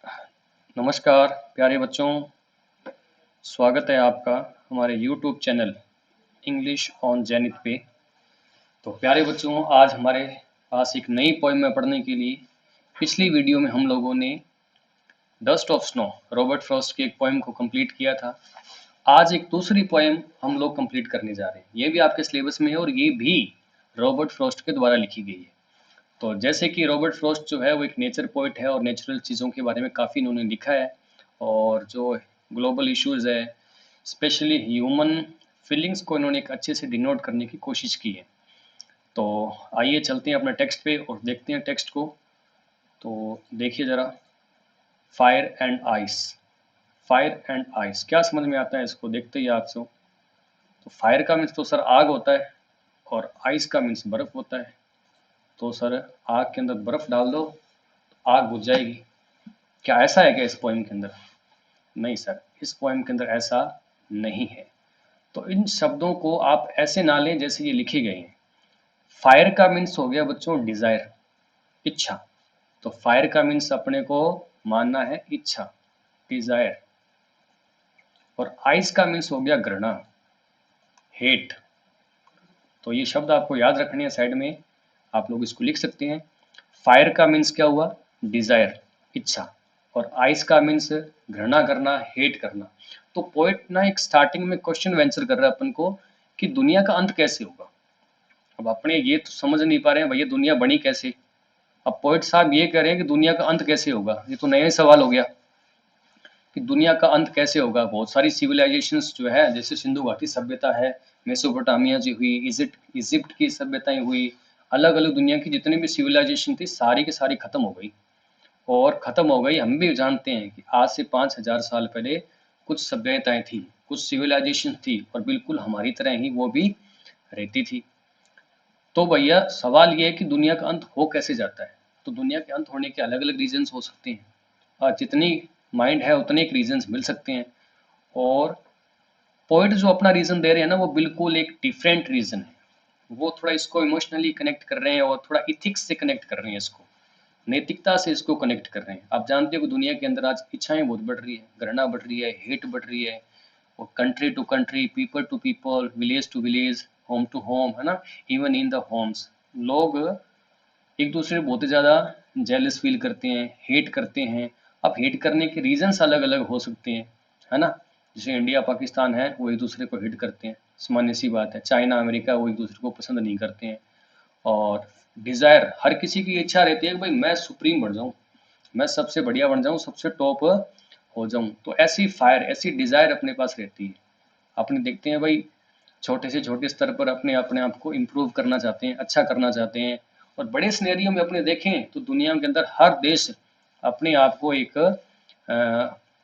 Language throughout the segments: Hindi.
नमस्कार प्यारे बच्चों, स्वागत है आपका हमारे YouTube channel English on zenith पे। तो प्यारे बच्चों, आज हमारे पास एक नई पोएम है पढ़ने के लिए। पिछली वीडियो में हम लोगों ने dust of snow Robert Frost की एक पोएम को कंप्लीट किया था। आज एक दूसरी पोएम हम लोग कंप्लीट करने जा रहे हैं। ये भी आपके सिलेबस में है और ये भी रॉबर्ट फ्रॉस्ट के द्वारा लिखी गई है। तो जैसे कि रॉबर्ट फ्रॉस्ट जो है वो एक नेचर पोइट है और नेचुरल चीज़ों के बारे में काफ़ी इन्होंने लिखा है। और जो ग्लोबल इश्यूज़ है, स्पेशली ह्यूमन फीलिंग्स को इन्होंने एक अच्छे से डिनोट करने की कोशिश की है। तो आइए चलते हैं अपने टेक्स्ट पे और देखते हैं टेक्स्ट को। तो देखिए ज़रा, fire and ice. Fire and ice क्या समझ में आता है इसको देखते ही आपसे। तो फायर का मीन्स तो सर आग होता है और आइस का मीन्स बर्फ़ होता है। तो सर आग के अंदर बर्फ़ डाल दो, आग बुझ जाएगी। क्या ऐसा है क्या इस पोएम के अंदर? नहीं सर, इस पोएम के अंदर ऐसा नहीं है। तो इन शब्दों को आप ऐसे ना लें जैसे ये लिखे गए हैं। फायर का मीन्स हो गया बच्चों डिजायर, इच्छा। तो फायर का मीन्स अपने को मानना है इच्छा, डिजायर। और आइस का मीन्स हो गया घृणा, हेट। तो ये शब्द आपको याद रखने हैं, साइड में आप लोग इसको लिख सकते हैं। फायर का मीन्स क्या हुआ? डिजायर, इच्छा। और आइस का मीन्स घृणा करना, हेट करना। तो पोएट ना एक स्टार्टिंग में क्वेश्चन वेंचर कर रहा है अपन को कि दुनिया का अंत कैसे होगा। अब अपने ये तो समझ नहीं पा रहे हैं भैया दुनिया बनी कैसे। अब पोएट साहब ये कह रहे हैं कि दुनिया का अंत कैसे होगा। ये तो नया ही सवाल हो गया कि दुनिया का अंत कैसे होगा। बहुत सारी सिविलाइजेशंस जो है, जैसे सिंधु घाटी सभ्यता है, मेसोपोटामिया जी हुई, इजिप्ट की सभ्यताएं हुई, अलग अलग दुनिया की जितनी भी सिविलाइजेशन थी सारी की सारी खत्म हो गई। और खत्म हो गई, हम भी जानते हैं कि आज से 5,000 साल पहले कुछ सभ्यताएं थी, कुछ सिविलाइजेशन थी और बिल्कुल हमारी तरह ही वो भी रहती थी। तो भैया सवाल ये है कि दुनिया का अंत हो कैसे जाता है। तो दुनिया के अंत होने के अलग अलग रीजंस हो सकते हैं, जितनी माइंड है उतने एक रीजंस मिल सकते हैं। और पोइट जो अपना रीजन दे रहे हैं ना, वो बिल्कुल एक डिफरेंट रीजन है। वो थोड़ा इसको इमोशनली कनेक्ट कर रहे हैं और थोड़ा इथिक्स से कनेक्ट कर रहे हैं, इसको नैतिकता से इसको कनेक्ट कर रहे हैं। आप जानते हो कि दुनिया के अंदर आज इच्छाएं बहुत बढ़ रही है, घृणा बढ़ रही है, हेट बढ़ रही है। और country to country, people to people, village to village, home to home, है ना। इवन इन द होम्स लोग एक दूसरे को बहुत ही ज़्यादा जेलस फील करते हैं, हेट करते हैं। अब हेट करने के रीजंस अलग अलग हो सकते हैं, है ना। जैसे इंडिया पाकिस्तान है वो एक दूसरे को हेट करते हैं, सामान्य सी बात है। चाइना अमेरिका वो एक दूसरे को पसंद नहीं करते हैं। और डिज़ायर, हर किसी की इच्छा रहती है कि भाई मैं सुप्रीम बन जाऊं, मैं सबसे बढ़िया बन जाऊं, सबसे टॉप हो जाऊं। तो ऐसी फायर, ऐसी डिज़ायर अपने पास रहती है। अपने देखते हैं भाई, छोटे से छोटे स्तर पर अपने अपने आप को इम्प्रूव करना चाहते हैं, अच्छा करना चाहते हैं। और बड़े सिनेरियो में अपने देखें तो दुनिया के अंदर हर देश अपने आप को एक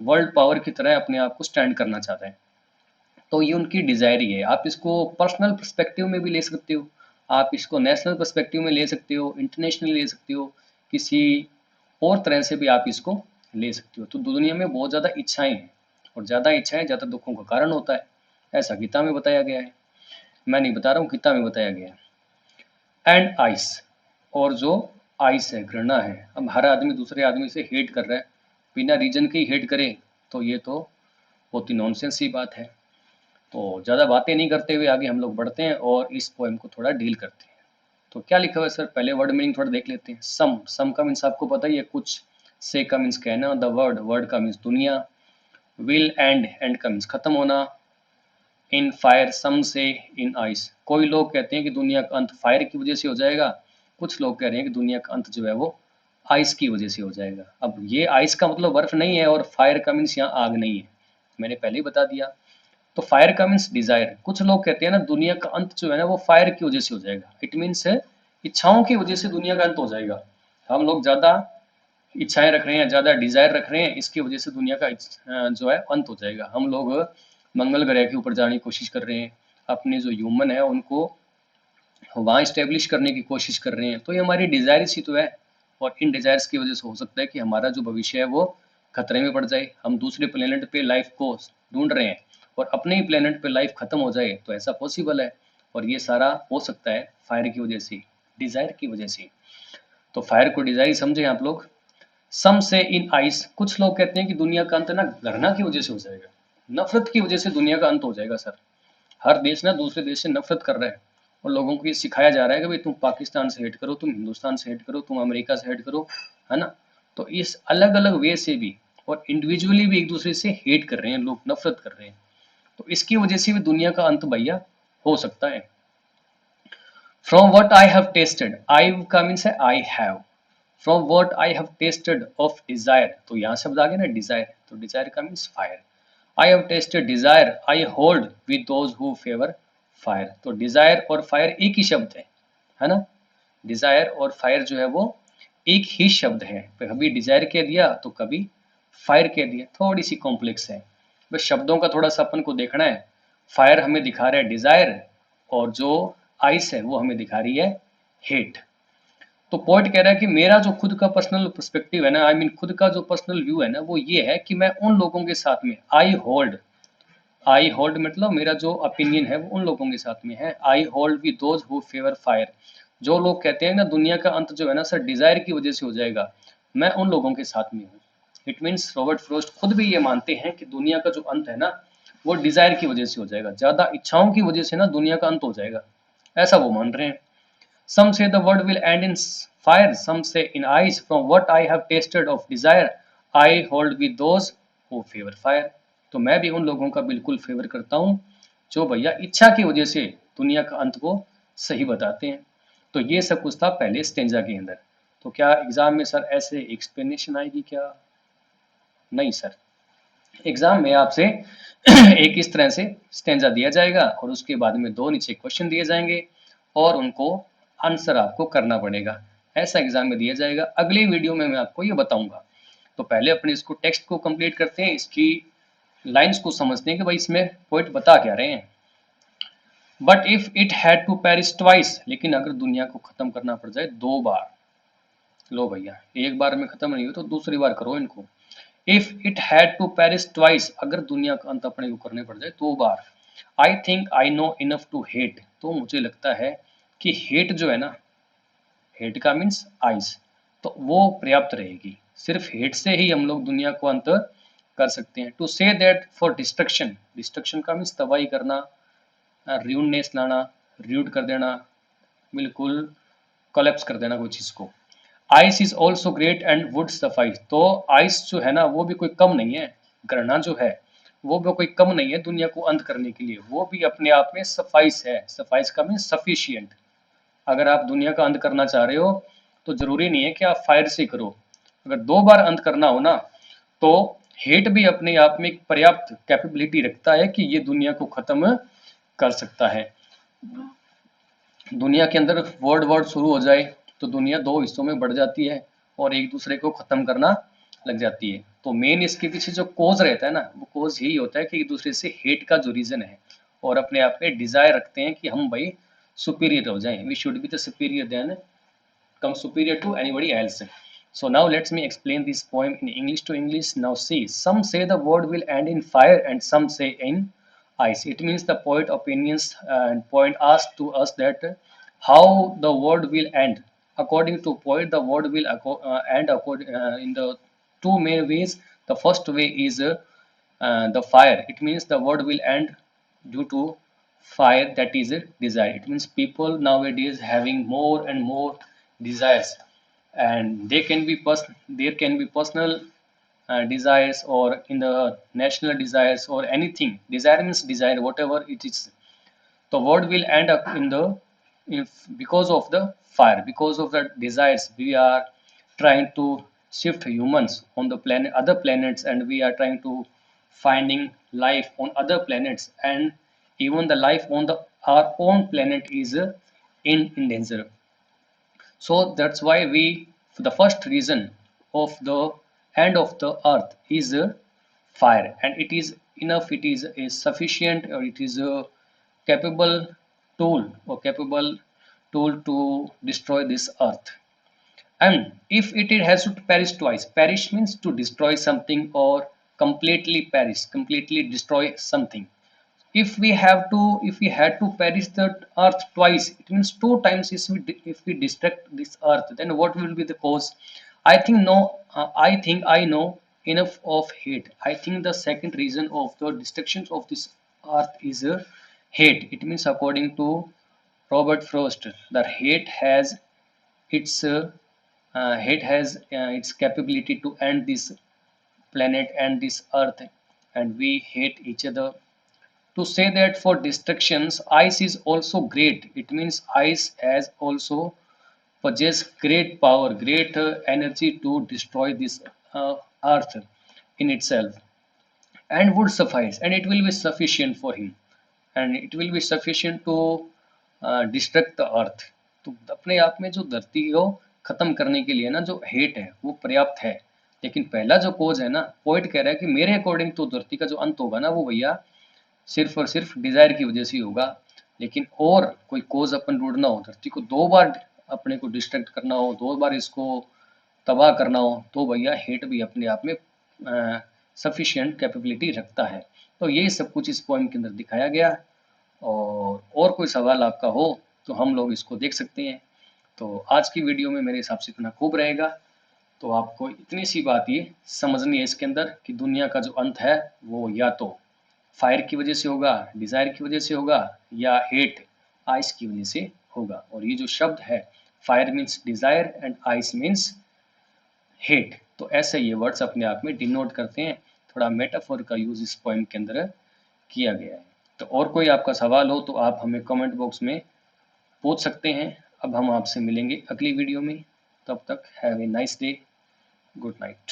वर्ल्ड पावर की तरह अपने आप को स्टैंड करना चाहता है। तो ये उनकी डिज़ायर ही है। आप इसको पर्सनल पर्सपेक्टिव में भी ले सकते हो, आप इसको नेशनल पर्सपेक्टिव में ले सकते हो, इंटरनेशनल ले सकते हो, किसी और तरह से भी आप इसको ले सकते हो। तो दुनिया में बहुत ज़्यादा इच्छाएं हैं और ज़्यादा इच्छाएं ज़्यादा दुखों का कारण होता है, ऐसा गीता में बताया गया है। मैं नहीं बता रहा हूँ, गीता में बताया गया है। एंड आइस, और जो आइस है, घृणा है। अब हर आदमी दूसरे आदमी से हेट कर रहा है, बिना रीजन के ही हेट करे, तो ये तो बहुत ही नॉनसेंस सी बात है। तो ज़्यादा बातें नहीं करते हुए आगे हम लोग बढ़ते हैं और इस पोएम को थोड़ा डील करते हैं। तो क्या लिखा हुआ है सर, पहले वर्ड मीनिंग थोड़ा देख लेते हैं। सम का मीन्स आपको पता ही है कुछ, से का मीन्स कहना, द वर्ड, वर्ड का मीन्स दुनिया, विल एंड का मीन्स खत्म होना, इन फायर, सम से इन आइस। कोई लोग कहते हैं कि दुनिया का अंत फायर की वजह से हो जाएगा, कुछ लोग कह रहे हैं कि दुनिया का अंत जो है वो आइस की वजह से हो जाएगा। अब ये आइस का मतलब बर्फ नहीं है और फायर का मीन्स यहाँ आग नहीं है, मैंने पहले ही बता दिया। तो फायर का मीन्स डिजायर। कुछ लोग कहते हैं ना दुनिया का अंत जो है ना वो फायर की वजह से हो जाएगा, इट मीन्स इच्छाओं की वजह से दुनिया का अंत हो जाएगा। हम लोग ज्यादा इच्छाएं रख रहे हैं, ज्यादा डिजायर रख रहे हैं, इसकी वजह से दुनिया का जो है अंत हो जाएगा। हम लोग मंगल ग्रह के ऊपर जाने की कोशिश कर रहे हैं, अपने जो ह्यूमन है उनको वहाँ स्टेब्लिश करने की कोशिश कर रहे हैं। तो ये हमारी डिजायर ही तो है। और इन डिजायर्स की वजह से हो सकता है कि हमारा जो भविष्य है वो खतरे में पड़ जाए। हम दूसरे प्लेनेट पे लाइफ को ढूंढ रहे हैं और अपने ही प्लेनेट पे लाइफ खत्म हो जाए, तो ऐसा पॉसिबल है। और ये सारा हो सकता है फायर की वजह से, डिजायर की वजह से। तो फायर को डिजायर समझे आप लोग। सम से इन आइस, कुछ लोग कहते हैं कि दुनिया का अंत ना घृणा की वजह से हो जाएगा, नफरत की वजह से दुनिया का अंत हो जाएगा सर। हर देश ना दूसरे देश से नफरत कर रहा है और लोगों को ये सिखाया जा रहा है कि भाई तुम पाकिस्तान से हेट करो, तुम हिंदुस्तान से हेट करो, तुम अमेरिका से हेट करो, है ना। तो इस अलग अलग वे से भी और इंडिविजुअली भी एक दूसरे से हेट कर रहे हैं लोग, नफरत कर रहे हैं। तो इसकी वजह से भी दुनिया का अंत भैया हो सकता है। From what I have tested, I का मीन्स है I have, from what I have tested of desire, तो यहाँ शब्द आ गया ना डिजायर, तो डिजायर का means fire. I have tested Dzire I hold with those who favour fire, तो डिजायर और फायर एक ही शब्द है ना। डिजायर और फायर जो है वो एक ही शब्द है, कभी डिजायर कह दिया तो कभी फायर कह दिया, थोड़ी सी कॉम्प्लेक्स है, बस शब्दों का थोड़ा सा अपन को देखना है। फायर हमें दिखा रहा है डिजायर, और जो आइस है वो हमें दिखा रही है हेट। तो पॉइंट कह रहा है कि मेरा जो खुद का पर्सनल पर्सपेक्टिव है ना, आई मीन खुद का जो पर्सनल व्यू है ना, वो ये है कि मैं उन लोगों के साथ में आई होल्ड मतलब मेरा जो ओपिनियन है वो उन लोगों के साथ में है। I hold with those who favour fire, जो लोग कहते हैं ना दुनिया का अंत जो है ना सर डिजायर की वजह से हो जाएगा, मैं उन लोगों के साथ में हूँ। इट मीन्स रॉबर्ट फ्रोस्ट खुद भी ये मानते हैं कि दुनिया का जो अंत है ना वो डिजायर की वजह से हो जाएगा, ज्यादा इच्छाओं की वजह से ना दुनिया का अंत हो जाएगा, ऐसा वो मान रहे हैं। Some say the world will end in fire, some say in ice. From what I have tasted of desire, I hold with those who favor fire. तो मैं भी उन लोगों का बिल्कुल फेवर करता हूँ जो भैया इच्छा की वजह से दुनिया का अंत को सही बताते हैं। तो ये सब कुछ था पहले स्टेंजा के अंदर। तो क्या एग्जाम में सर ऐसे एक्सप्लेनेशन आएगी क्या? नहीं सर, एग्जाम में आपसे एक इस तरह से स्टेंजा दिया जाएगा और उसके बाद में दो नीचे क्वेश्चन दिए जाएंगे और उनको आंसर आपको करना पड़ेगा, ऐसा एग्जाम में दिया जाएगा। अगली वीडियो में मैं आपको ये बताऊंगा। तो पहले अपने इसको टेक्स्ट को कंप्लीट करते हैं, इसकी लाइंस को समझते हैं कि भाई इसमें पोइट बता क्या रहे हैं। But if it had to perish twice, लेकिन अगर दुनिया को खत्म करना पड़ जाए दो बार, लो भैया एक बार में खत्म नहीं हो तो दूसरी बार करो इनको। If it had to perish twice, अगर दुनिया का अंत अपने को करने पड़ जाए दो बार। I think I know enough to hate, तो मुझे लगता है कि हेट जो है ना, हेट का मीन्स आइस, तो वो पर्याप्त रहेगी, सिर्फ हेट से ही हम लोग दुनिया को अंत कर सकते हैं। To say that for destruction, destruction का मीन्स तबाही करना, र्यूडनेस लाना, र्यूड कर देना, बिल्कुल कोलैप्स कर देना कोई चीज को। Ice is also great and would suffice, तो आइस जो है ना वो भी कोई कम नहीं है, गणना जो है वो भी कोई कम नहीं है दुनिया को अंत करने के लिए, वो भी अपने आप में सफाइस है। सफाइस का मीन सफिशियंट। अगर आप दुनिया का अंत करना चाह रहे हो तो जरूरी नहीं है कि आप फायर से करो, अगर दो बार अंत करना हो ना तो हेट भी अपने आप में एक पर्याप्त कैपेबिलिटी रखता है कि ये दुनिया को खत्म कर सकता है। दुनिया के अंदर वर्ल्ड वॉर शुरू हो जाए तो दुनिया दो हिस्सों में बढ़ जाती है और एक दूसरे को खत्म करना लग जाती है। तो मेन इसके पीछे जो कोज रहता है ना, वो कोज यही होता है कि एक दूसरे से हेट का जो रीजन है और अपने आप में डिजायर रखते हैं कि हम भाई सुपीरियर हो जाएं, we should be the superior then come superior to anybody else. So now let me explain this poem in English to English. Now see, some say the world will end in fire and some say in ice. It means the poet opinions and point asks to us that how the world will end. According to poet, the world will end in the two main ways. The first way is the fire. It means the world will end due to fire, that is a desire. It means people nowadays having more and more desires, and they can be there can be personal desires or in the national desires or anything. Desire means desire, whatever it is. The world will end up in the because of the fire, because of the desires. We are trying to shift humans on the planet, other planets, and we are trying to finding life on other planets, and even the life on the our own planet is in danger. So that's why we, the first reason of the end of the earth is fire, and it is enough, it is a sufficient, or it is a capable tool or capable tool to destroy this earth. And if it has to perish twice, perish means to destroy something or completely perish, completely destroy something. If we had to perish the earth twice, it means two times. If we destruct this earth, then what will be the cause? I think no, I think I know enough of hate. I think the second reason of the destruction of this earth is hate. It means according to Robert Frost, the hate has its capability to end this planet and this earth, and we hate each other. To say that for destructions, ice is also great. It means ice has also possess great power, great energy to destroy this earth in itself, and would suffice, and it will be sufficient for him, and it will be sufficient to destruct the earth. तो अपने आप में जो धरती को खत्म करने के लिए ना जो हेट है वो पर्याप्त है. लेकिन पहला जो कोज है ना, पॉइंट कह रहा है कि मेरे अकॉर्डिंग तो धरती का जो अंत होगा ना वो भैया सिर्फ और सिर्फ डिजायर की वजह से ही होगा. लेकिन और कोई कोज अपन ढूंढना हो, धरती को 2 बार अपने को डिस्ट्रक्ट करना हो, 2 बार इसको तबाह करना हो, तो भैया हेट भी अपने आप में सफिशिएंट कैपेबिलिटी रखता है. तो यही सब कुछ इस पोएम के अंदर दिखाया गया. और कोई सवाल आपका हो तो हम लोग इसको देख सकते हैं. तो आज की वीडियो में मेरे हिसाब से इतना खूब रहेगा. तो आपको इतनी सी बात ये समझनी है इसके अंदर कि दुनिया का जो अंत है वो या तो फायर की वजह से होगा, डिजायर की वजह से होगा, या हेट आइस की वजह से होगा. और ये जो शब्द है fire means desire and ice means hate, तो ऐसे ये वर्ड्स अपने आप में डिनोट करते हैं. थोड़ा मेटाफोर का यूज इस पोएम के अंदर किया गया है. तो और कोई आपका सवाल हो तो आप हमें कमेंट बॉक्स में पूछ सकते हैं. अब हम आपसे मिलेंगे अगली वीडियो में. तब तक have a nice day. Good night.